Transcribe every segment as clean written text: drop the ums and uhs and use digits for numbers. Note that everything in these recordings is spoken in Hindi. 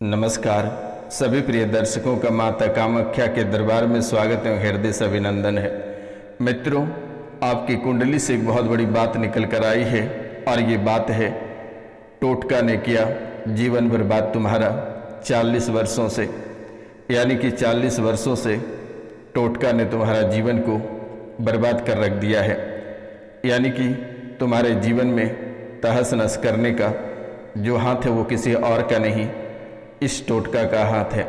नमस्कार। सभी प्रिय दर्शकों का माता कामाख्या के दरबार में स्वागत एवं हृदय से अभिनंदन है। मित्रों, आपकी कुंडली से एक बहुत बड़ी बात निकल कर आई है और ये बात है, टोटका ने किया जीवन बर्बाद तुम्हारा 40 वर्षों से, यानी कि 40 वर्षों से टोटका ने तुम्हारा जीवन को बर्बाद कर रख दिया है। यानी कि तुम्हारे जीवन में तहस नहस करने का जो हाथ है वो किसी और का नहीं, इस टोटका का हाथ है।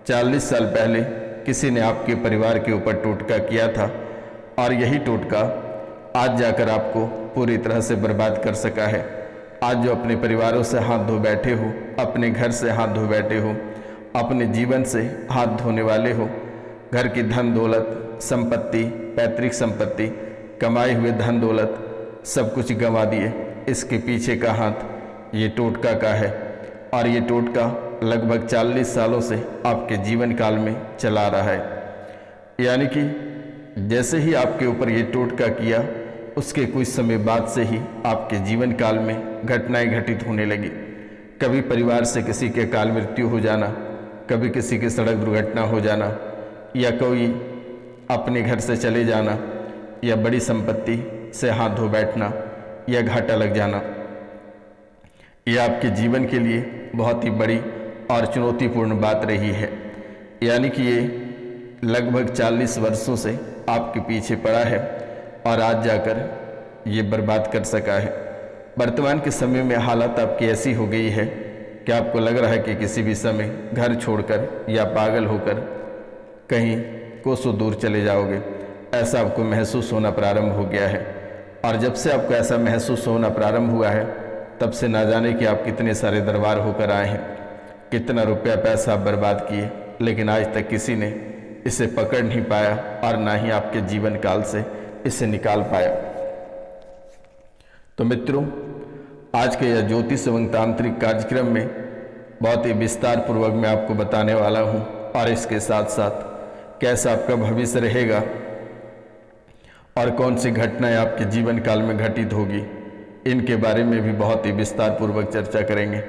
40 साल पहले किसी ने आपके परिवार के ऊपर टोटका किया था और यही टोटका आज जाकर आपको पूरी तरह से बर्बाद कर सका है। आज जो अपने परिवारों से हाथ धो बैठे हो, अपने घर से हाथ धो बैठे हो, अपने जीवन से हाथ धोने वाले हो, घर की धन दौलत, संपत्ति, पैतृक संपत्ति, कमाए हुए धन दौलत सब कुछ गंवा दिए, इसके पीछे का हाथ ये टोटका का है। और ये टोटका लगभग 40 सालों से आपके जीवन काल में चला रहा है। यानी कि जैसे ही आपके ऊपर ये टोटका किया, उसके कुछ समय बाद से ही आपके जीवन काल में घटनाएं घटित होने लगी। कभी परिवार से किसी के अकाल मृत्यु हो जाना, कभी किसी की सड़क दुर्घटना हो जाना, या कोई अपने घर से चले जाना, या बड़ी संपत्ति से हाथ धो बैठना, या घाटा लग जाना। यह आपके जीवन के लिए बहुत ही बड़ी और चुनौतीपूर्ण बात रही है। यानी कि ये लगभग 40 वर्षों से आपके पीछे पड़ा है और आज जाकर ये बर्बाद कर सका है। वर्तमान के समय में हालत आपकी ऐसी हो गई है कि आपको लग रहा है कि किसी भी समय घर छोड़कर या पागल होकर कहीं कोसों दूर चले जाओगे, ऐसा आपको महसूस होना प्रारंभ हो गया है। और जब से आपको ऐसा महसूस होना प्रारंभ हुआ है, तब से ना जाने कि आप कितने सारे दरबार होकर आए हैं, कितना रुपया पैसा आप बर्बाद किए, लेकिन आज तक किसी ने इसे पकड़ नहीं पाया और ना ही आपके जीवन काल से इसे निकाल पाया। तो मित्रों, आज के यह ज्योतिष एवं तांत्रिक कार्यक्रम में बहुत ही विस्तार पूर्वक मैं आपको बताने वाला हूँ, और इसके साथ साथ कैसा आपका भविष्य रहेगा और कौन सी घटनाएं आपके जीवन काल में घटित होगी, इनके बारे में भी बहुत ही विस्तार पूर्वक चर्चा करेंगे।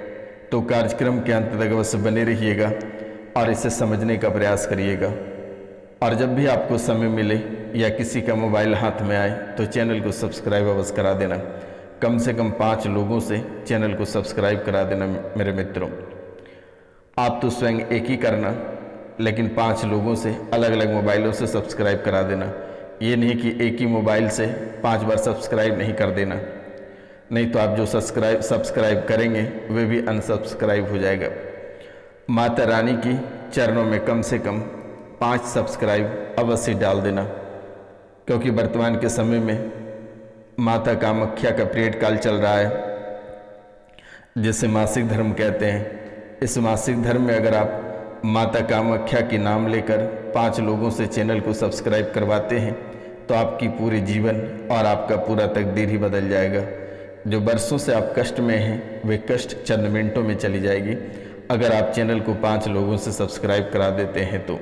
तो कार्यक्रम के अंत तक अवश्य बने रहिएगा और इसे समझने का प्रयास करिएगा। और जब भी आपको समय मिले या किसी का मोबाइल हाथ में आए तो चैनल को सब्सक्राइब अवश्य करा देना। कम से कम 5 लोगों से चैनल को सब्सक्राइब करा देना मेरे मित्रों। आप तो स्वयं एक ही करना, लेकिन 5 लोगों से अलग अलग मोबाइलों से सब्सक्राइब करा देना। ये नहीं कि एक ही मोबाइल से 5 बार सब्सक्राइब नहीं कर देना, नहीं तो आप जो सब्सक्राइब करेंगे वे भी अनसब्सक्राइब हो जाएगा। माता रानी की चरणों में कम से कम 5 सब्सक्राइब अवश्य डाल देना, क्योंकि वर्तमान के समय में माता कामाख्या का पीरियड काल चल रहा है, जिसे मासिक धर्म कहते हैं। इस मासिक धर्म में अगर आप माता कामाख्या के नाम लेकर 5 लोगों से चैनल को सब्सक्राइब करवाते हैं तो आपकी पूरे जीवन और आपका पूरा तकदीर ही बदल जाएगा। जो बरसों से आप कष्ट में हैं, वे कष्ट चंद मिनटों में चली जाएगी अगर आप चैनल को 5 लोगों से सब्सक्राइब करा देते हैं तो।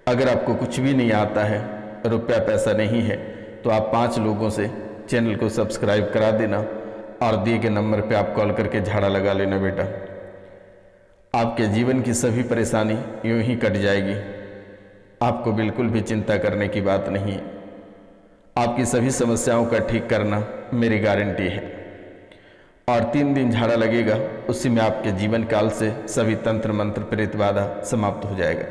अगर आपको कुछ भी नहीं आता है, रुपया पैसा नहीं है, तो आप 5 लोगों से चैनल को सब्सक्राइब करा देना और दिए गए नंबर पे आप कॉल करके झाड़ा लगा लेना बेटा। आपके जीवन की सभी परेशानी यूं ही कट जाएगी। आपको बिल्कुल भी चिंता करने की बात नहीं है। आपकी सभी समस्याओं का ठीक करना मेरी गारंटी है। और 3 दिन झाड़ा लगेगा, उसी में आपके जीवन काल से सभी तंत्र मंत्र प्रेत बाधा समाप्त हो जाएगा।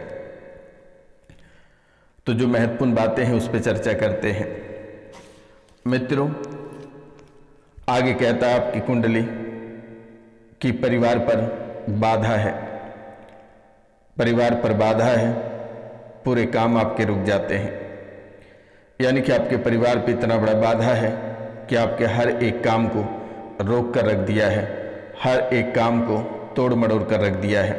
तो जो महत्वपूर्ण बातें हैं उस पर चर्चा करते हैं। मित्रों, आगे कहता है आपकी कुंडली कि परिवार पर बाधा है, परिवार पर बाधा है, पूरे काम आपके रुक जाते हैं। यानी कि आपके परिवार पे इतना बड़ा बाधा है कि आपके हर एक काम को रोक कर रख दिया है, हर एक काम को तोड़ मड़ोड़ कर रख दिया है।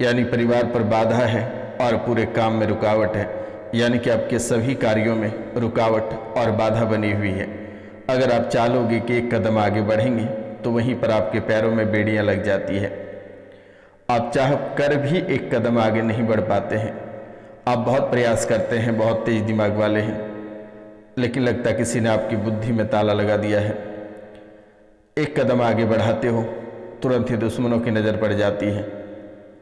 यानी परिवार पर बाधा है और पूरे काम में रुकावट है। यानी कि आपके सभी कार्यों में रुकावट और बाधा बनी हुई है। अगर आप चाहोगे कि एक कदम आगे बढ़ेंगे तो वहीं पर आपके पैरों में बेड़ियां लग जाती है। आप चाह कर भी एक कदम आगे नहीं बढ़ पाते हैं। आप बहुत प्रयास करते हैं, बहुत तेज दिमाग वाले हैं, लेकिन लगता किसी ने आपकी बुद्धि में ताला लगा दिया है। एक कदम आगे बढ़ाते हो, तुरंत ही दुश्मनों की नज़र पड़ जाती है।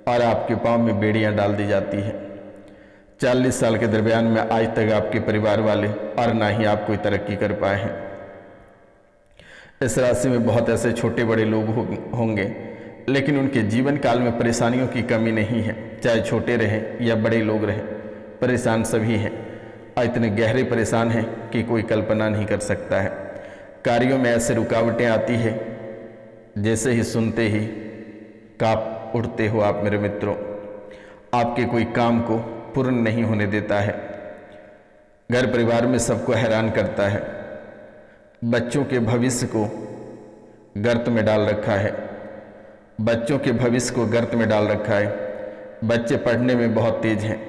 और आपके पाँव में बेड़ियां डाल दी जाती हैं। 40 साल के दरमियान में आज तक आपके परिवार वाले और ना ही आप कोई तरक्की कर पाए हैं। इस राशि में बहुत ऐसे छोटे बड़े लोग होंगे, लेकिन उनके जीवन काल में परेशानियों की कमी नहीं है। चाहे छोटे रहें या बड़े लोग रहें, परेशान सभी हैं और इतने गहरे परेशान हैं कि कोई कल्पना नहीं कर सकता है। कार्यों में ऐसे रुकावटें आती है, जैसे ही सुनते ही कांप उठते हो आप मेरे मित्रों। आपके कोई काम को पूर्ण नहीं होने देता है, घर परिवार में सबको हैरान करता है, बच्चों के भविष्य को गर्त में डाल रखा है, बच्चों के भविष्य को गर्त में डाल रखा है। बच्चे पढ़ने में बहुत तेज हैं,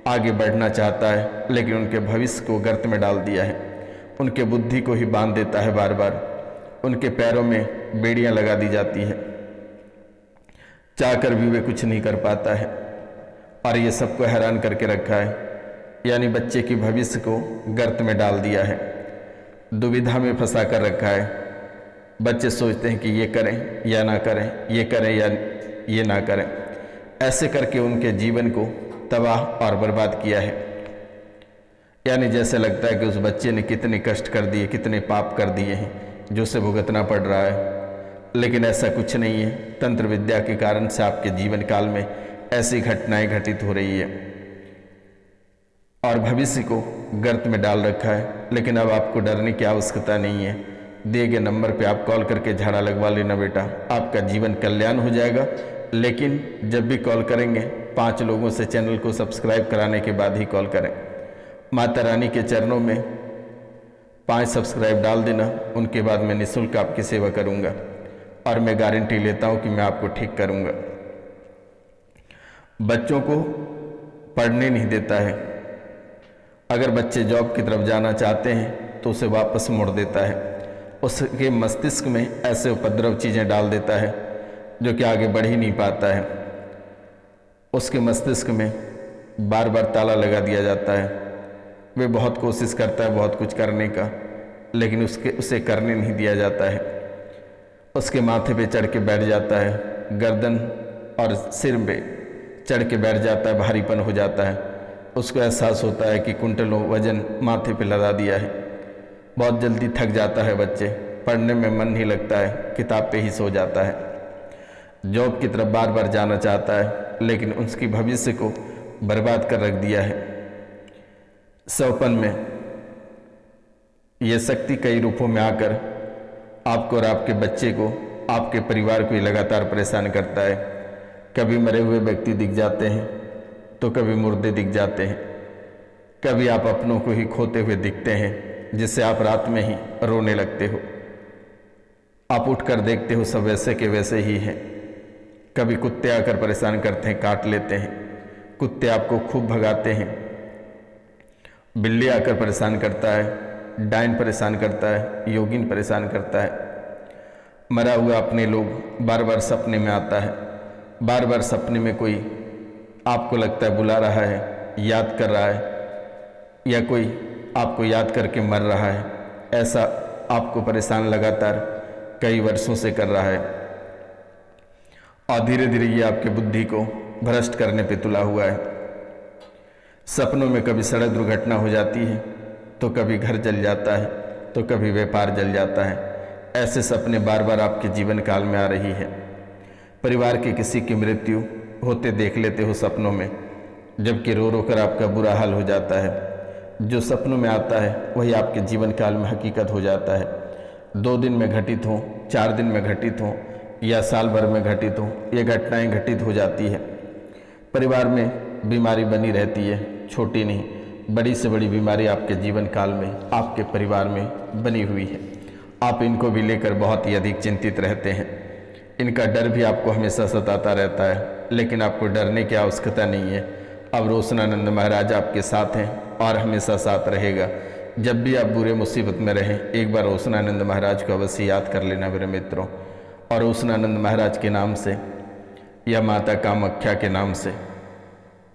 आगे बढ़ना चाहता है, लेकिन उनके भविष्य को गर्त में डाल दिया है। उनके बुद्धि को ही बांध देता है, बार बार उनके पैरों में बेड़ियां लगा दी जाती है, चाहकर भी वे कुछ नहीं कर पाता है और ये सबको हैरान करके रखा है। यानी बच्चे की भविष्य को गर्त में डाल दिया है, दुविधा में फंसा कर रखा है। बच्चे सोचते हैं कि ये करें या ना करें, ये करें या ये ना करें। ऐसे करके उनके जीवन को तबाह और बर्बाद किया है। यानी जैसे लगता है कि उस बच्चे ने कितने कष्ट कर दिए, कितने पाप कर दिए हैं जो उसे भुगतना पड़ रहा है। लेकिन ऐसा कुछ नहीं है। तंत्र विद्या के कारण से आपके जीवन काल में ऐसी घटनाएं घटित हो रही है और भविष्य को गर्त में डाल रखा है। लेकिन अब आपको डरने की आवश्यकता नहीं है। दिए गए नंबर पे आप कॉल करके झाड़ा लगवा लेना बेटा, आपका जीवन कल्याण हो जाएगा। लेकिन जब भी कॉल करेंगे 5 लोगों से चैनल को सब्सक्राइब कराने के बाद ही कॉल करें। माता रानी के चरणों में 5 सब्सक्राइब डाल देना, उनके बाद मैं निःशुल्क आपकी सेवा करूंगा और मैं गारंटी लेता हूं कि मैं आपको ठीक करूंगा। बच्चों को पढ़ने नहीं देता है। अगर बच्चे जॉब की तरफ जाना चाहते हैं तो उसे वापस मोड़ देता है। उसके मस्तिष्क में ऐसे उपद्रव चीज़ें डाल देता है जो कि आगे बढ़ ही नहीं पाता है। उसके मस्तिष्क में बार बार ताला लगा दिया जाता है। वे बहुत कोशिश करता है बहुत कुछ करने का, लेकिन उसे करने नहीं दिया जाता है। उसके माथे पे चढ़ के बैठ जाता है, गर्दन और सिर पे चढ़ के बैठ जाता है, भारीपन हो जाता है। उसको एहसास होता है कि कुंटलों वजन माथे पे लगा दिया है। बहुत जल्दी थक जाता है बच्चे, पढ़ने में मन नहीं लगता है, किताब पे ही सो जाता है। जॉब की तरफ बार बार जाना चाहता है, लेकिन उसकी भविष्य को बर्बाद कर रख दिया है। सौपन में यह शक्ति कई रूपों में आकर आपको और आपके बच्चे को, आपके परिवार को लगातार परेशान करता है। कभी मरे हुए व्यक्ति दिख जाते हैं तो कभी मुर्दे दिख जाते हैं। कभी आप अपनों को ही खोते हुए दिखते हैं, जिससे आप रात में ही रोने लगते हो। आप उठकर देखते हो सब वैसे के वैसे ही हैं। कभी कुत्ते आकर परेशान करते हैं, काट लेते हैं। कुत्ते आपको खूब भगाते हैं। बिल्ली आकर परेशान करता है, डायन परेशान करता है, योगिन परेशान करता है। मरा हुआ अपने लोग बार बार सपने में आता है। बार बार सपने में कोई आपको लगता है बुला रहा है, याद कर रहा है, या कोई आपको याद करके मर रहा है। ऐसा आपको परेशान लगातार कई वर्षों से कर रहा है और धीरे धीरे ये आपके बुद्धि को भ्रष्ट करने पे तुला हुआ है। सपनों में कभी सड़क दुर्घटना हो जाती है, तो कभी घर जल जाता है, तो कभी व्यापार जल जाता है। ऐसे सपने बार बार आपके जीवन काल में आ रही है। परिवार के किसी की मृत्यु होते देख लेते हो सपनों में, जबकि रो रो कर आपका बुरा हाल हो जाता है। जो सपनों में आता है वही आपके जीवन काल में हकीकत हो जाता है। 2 दिन में घटित हो, 4 दिन में घटित हो या साल भर में घटित हो, ये घटनाएं घटित हो जाती है। परिवार में बीमारी बनी रहती है, छोटी नहीं बड़ी से बड़ी बीमारी आपके जीवन काल में आपके परिवार में बनी हुई है। आप इनको भी लेकर बहुत ही अधिक चिंतित रहते हैं। इनका डर भी आपको हमेशा सताता रहता है, लेकिन आपको डरने की आवश्यकता नहीं है। अब रोशनानंद महाराज आपके साथ हैं और हमेशा साथ रहेगा। जब भी आप बुरे मुसीबत में रहें, एक बार रोशनानंद महाराज को अवश्य याद कर लेना मेरे मित्रों। और रोशनानंद महाराज के नाम से या माता कामाख्या के नाम से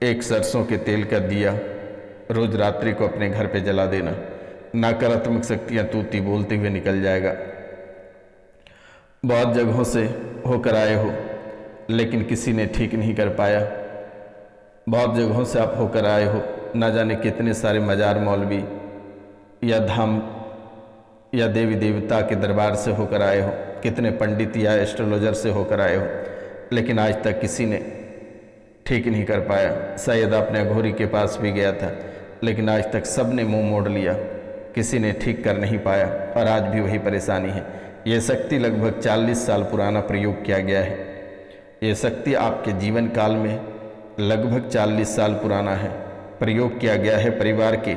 एक सरसों के तेल का दिया रोज रात्रि को अपने घर पे जला देना। नकारात्मक शक्तियाँ तूती बोलते हुए निकल जाएगा। बहुत जगहों से होकर आए हो, लेकिन किसी ने ठीक नहीं कर पाया। बहुत जगहों से आप होकर आए हो, ना जाने कितने सारे मजार मौलवी या धाम या देवी देवता के दरबार से होकर आए हो, कितने पंडित या एस्ट्रोलॉजर से होकर आए हो, लेकिन आज तक किसी ने ठीक नहीं कर पाया। शायद आपने अघोरी के पास भी गया था, लेकिन आज तक सब ने मुंह मोड़ लिया, किसी ने ठीक कर नहीं पाया और आज भी वही परेशानी है। ये शक्ति लगभग 40 साल पुराना प्रयोग किया गया है। ये शक्ति आपके जीवन काल में लगभग 40 साल पुराना है, प्रयोग किया गया है। परिवार के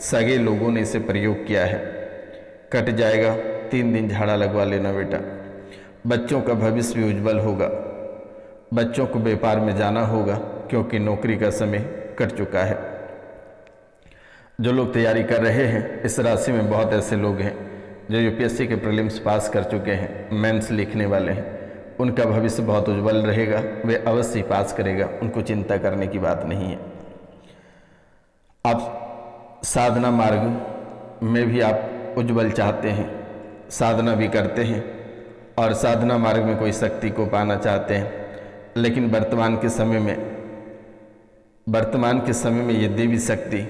सगे लोगों ने इसे प्रयोग किया है। कट जाएगा, 3 दिन झाड़ा लगवा लेना बेटा। बच्चों का भविष्य भी उज्जवल होगा। बच्चों को व्यापार में जाना होगा, क्योंकि नौकरी का समय कट चुका है। जो लोग तैयारी कर रहे हैं, इस राशि में बहुत ऐसे लोग हैं जो यूपीएससी के प्रीलिम्स पास कर चुके हैं, मेंस लिखने वाले हैं। उनका भविष्य बहुत उज्जवल रहेगा, वे अवश्य पास करेगा, उनको चिंता करने की बात नहीं है। आप साधना मार्ग में भी आप उज्जवल चाहते हैं, साधना भी करते हैं और साधना मार्ग में कोई शक्ति को पाना चाहते हैं, लेकिन वर्तमान के समय में ये देवी शक्ति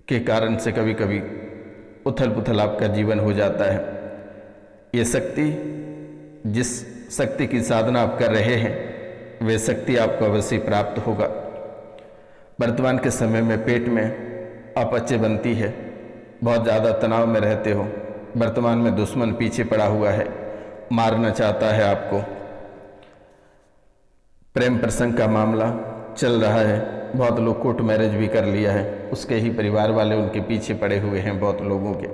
के कारण से कभी कभी उथल पुथल आपका जीवन हो जाता है। ये शक्ति, जिस शक्ति की साधना आप कर रहे हैं, वे शक्ति आपको अवश्य प्राप्त होगा। वर्तमान के समय में पेट में अपचे बनती है, बहुत ज़्यादा तनाव में रहते हो। वर्तमान में दुश्मन पीछे पड़ा हुआ है, मारना चाहता है आपको। प्रेम प्रसंग का मामला चल रहा है, बहुत लोग कोर्ट मैरिज भी कर लिया है, उसके ही परिवार वाले उनके पीछे पड़े हुए हैं बहुत लोगों के।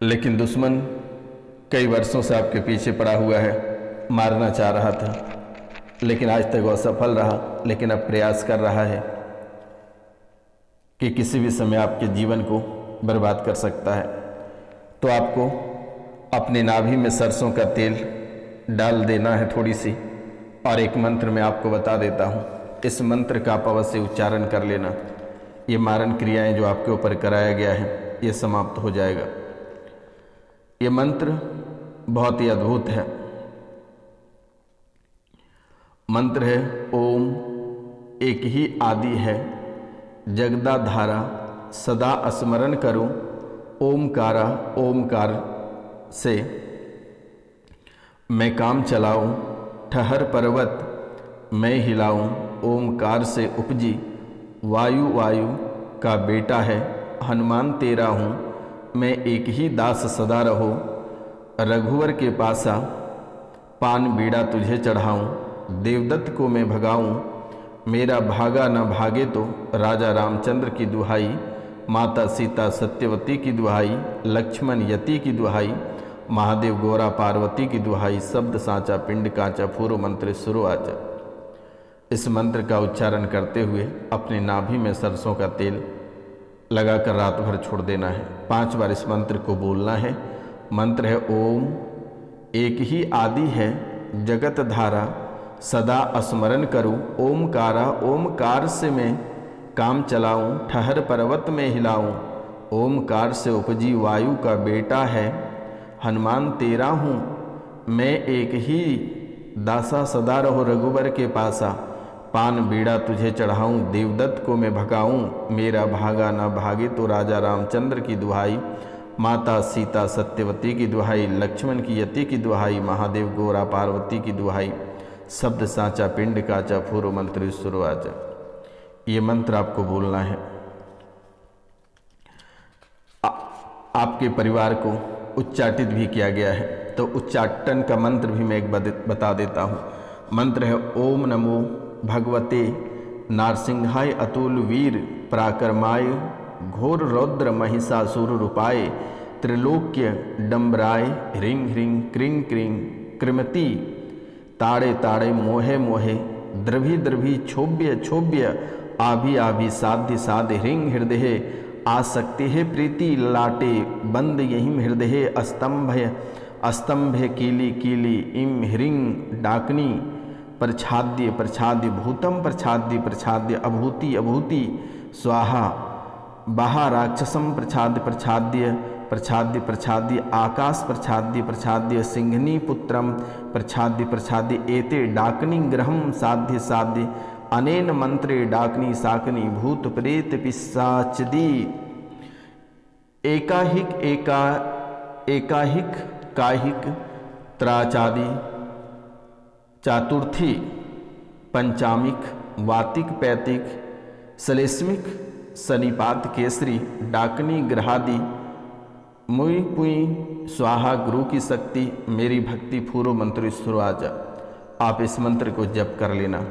लेकिन दुश्मन कई वर्षों से आपके पीछे पड़ा हुआ है, मारना चाह रहा था, लेकिन आज तक वो असफल रहा। लेकिन अब प्रयास कर रहा है कि किसी भी समय आपके जीवन को बर्बाद कर सकता है। तो आपको अपने नाभि में सरसों का तेल डाल देना है थोड़ी सी, और एक मंत्र मैं आपको बता देता हूँ। इस मंत्र का आप अवश्य उच्चारण कर लेना। ये मारण क्रियाएं जो आपके ऊपर कराया गया है, ये समाप्त हो जाएगा। ये मंत्र बहुत ही अद्भुत है। मंत्र है ओम, एक ही आदि है, जगदा धारा, सदा स्मरण करो, ओमकारा, ओमकार से मैं काम चलाऊं, ठहर पर्वत मैं हिलाऊं, ओमकार से उपजी वायु, वायु का बेटा है, हनुमान तेरा हूँ, मैं एक ही दास सदा रहो, रघुवर के पासा पान बीड़ा तुझे चढ़ाऊं, देवदत्त को मैं भगाऊं, मेरा भागा न भागे तो, राजा रामचंद्र की दुहाई, माता सीता सत्यवती की दुहाई, लक्ष्मण यति की दुहाई, महादेव गौरा पार्वती की दुहाई, शब्द साचा पिंड काचा, पूर्व मंत्र सुरो आचा। इस मंत्र का उच्चारण करते हुए अपने नाभि में सरसों का तेल लगाकर रात भर छोड़ देना है। 5 बार इस मंत्र को बोलना है। मंत्र है ओम, एक ही आदि है, जगत धारा, सदा स्मरण करूं, ओमकारा, ओमकार से मैं काम चलाऊं, ठहर पर्वत में हिलाऊं, ओमकार से उपजी वायु का बेटा है, हनुमान तेरा हूँ, मैं एक ही दासा सदा रहो, रघुवर के पासा पान बीड़ा तुझे चढ़ाऊं, देवदत्त को मैं भगाऊं, मेरा भागा ना भागे तो, राजा रामचंद्र की दुहाई, माता सीता सत्यवती की दुहाई, लक्ष्मण की यति की दुहाई, महादेव गौरा पार्वती की दुहाई, शब्द साचा पिंड काचा, पूर्व मंत्र सुरवाचा। ये मंत्र आपको बोलना है। आपके परिवार को उच्चाटित भी किया गया है, तो उच्चाटन का मंत्र भी मैं एक बता देता हूँ। मंत्र है ओम नमो भगवते नारसिंहाय अतुल वीर पराक्रमाय, घोर रौद्र महिषासुर रूपाय, त्रिलोक्य डम्बराय, ह्रीं ह्रीं क्रीं क्रीं कृमति, ताड़े ताड़े मोहे मोहे, द्रभि द्रभि क्षोभ्य क्षोभ्य, आभि आभि साध्य साध्य, ह्रीं हृदय आसक्ति है प्रीति, लाटे बंद यहीं हृदय, स्तंभ स्तंभ कीली कीली, इम ह्रीं डाकनी, प्रच्छाद्य प्रच्छाद्य, भूतम प्रच्छाद्य प्रच्छाद्य, अभूति अभूति, स्वाहा बाहा राक्षसम प्रच्छाद्य प्रच्छाद्य, प्रच्छाद्य प्रच्छाद्य आकाश प्रच्छाद्य प्रच्छाद्य सिंहनी पुत्रम प्रच्छाद्य प्रच्छाद्य एते डाकनी ग्रहम साध्य साध्य अनेन मंत्रे डाकनी साकनी भूत प्रेत पिशाचदी एकाहिक काहिक त्राचादि चातुर्थी पंचामिक वातिक पैतिक श्लेष्मिक सनिपात केसरी डाकनी ग्रहादि मुई पुई स्वाहा गुरु की शक्ति मेरी भक्ति पूर्व मंत्र सुरवाजा। आप इस मंत्र को जप कर लेना।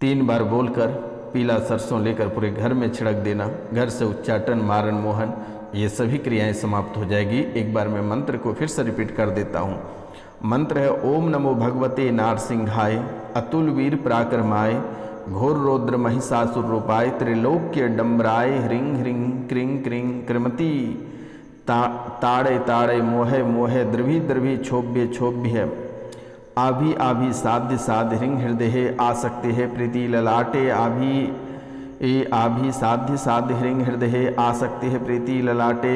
3 बार बोलकर पीला सरसों लेकर पूरे घर में छिड़क देना। घर से उच्चाटन मारण मोहन ये सभी क्रियाएं समाप्त हो जाएगी। एक बार मैं मंत्र को फिर से रिपीट कर देता हूँ। मंत्र है ओम नमो भगवते नारसिंहाय अतुल वीर पराक्रमाय घोर रौद्र महिषासुर रूपाय त्रिलोक्य डम्बराय ह्रीं ह्रीं क्रीं क्रीं कृमति ताड़े ताड़े मोहे मोहे द्रभी द्रभी क्षोभ्य क्षोभ्य आभि आभि साध्य साध्य ह्रीं हृदय आसक्ति है प्रीति ललाटे आभि साध्य साध्य ह्रीं हृदय आसक्ति है प्रीति ललाटे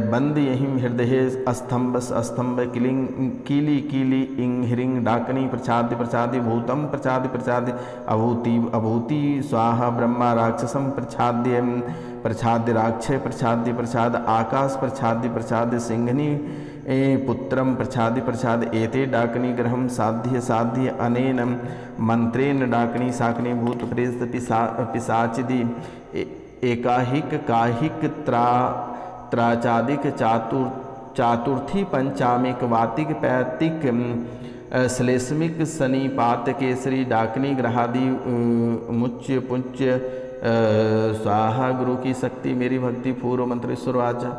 बंद यहीं हृदय अस्तंभ अस्तंभ किलिंग कीली कीली इंग ह्रीं डाकनी प्रच्छाद्य प्रच्छाद्य भूतम प्रच्छाद्य प्रच्छाद्य अभूति अभूति स्वाहा ब्रह्मा राक्षसम प्रच्छाद्य प्रच्छाद्य राक्षय प्रच्छाद्य प्रच्छाद आकाश प्रच्छाद्य प्रच्छाद्य सिंहनी पुत्रम प्रच्छाद्य प्रच्छाद एते डाकनी ग्रहम साध्य साध्य अनेन मंत्रेण डाकनी साकनी भूत प्रेत पिशाचिदी एकाहिक काहिक त्राचादिक चातुर्थी पंचामिक वातिक पैतिक श्लेष्मिक सनिपात केसरी डाकनी ग्रहादि मुच्य पुंच्य स्वाहा गुरु की शक्ति मेरी भक्ति पूर्व मंत्र सुरवाचा।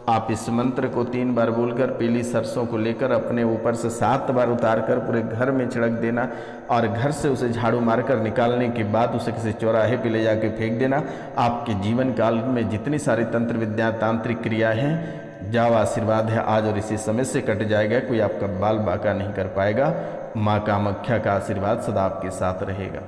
आप इस मंत्र को 3 बार बोलकर पीली सरसों को लेकर अपने ऊपर से 7 बार उतारकर पूरे घर में छिड़क देना और घर से उसे झाड़ू मारकर निकालने के बाद उसे किसी चौराहे पे ले जाके फेंक देना। आपके जीवन काल में जितनी सारी तंत्र विद्या तांत्रिक क्रिया हैं जाओ आशीर्वाद है आज और इसी समय से कट जाएगा। कोई आपका बाल बाका नहीं कर पाएगा। माँ कामाख्या का आशीर्वाद सदा आपके साथ रहेगा।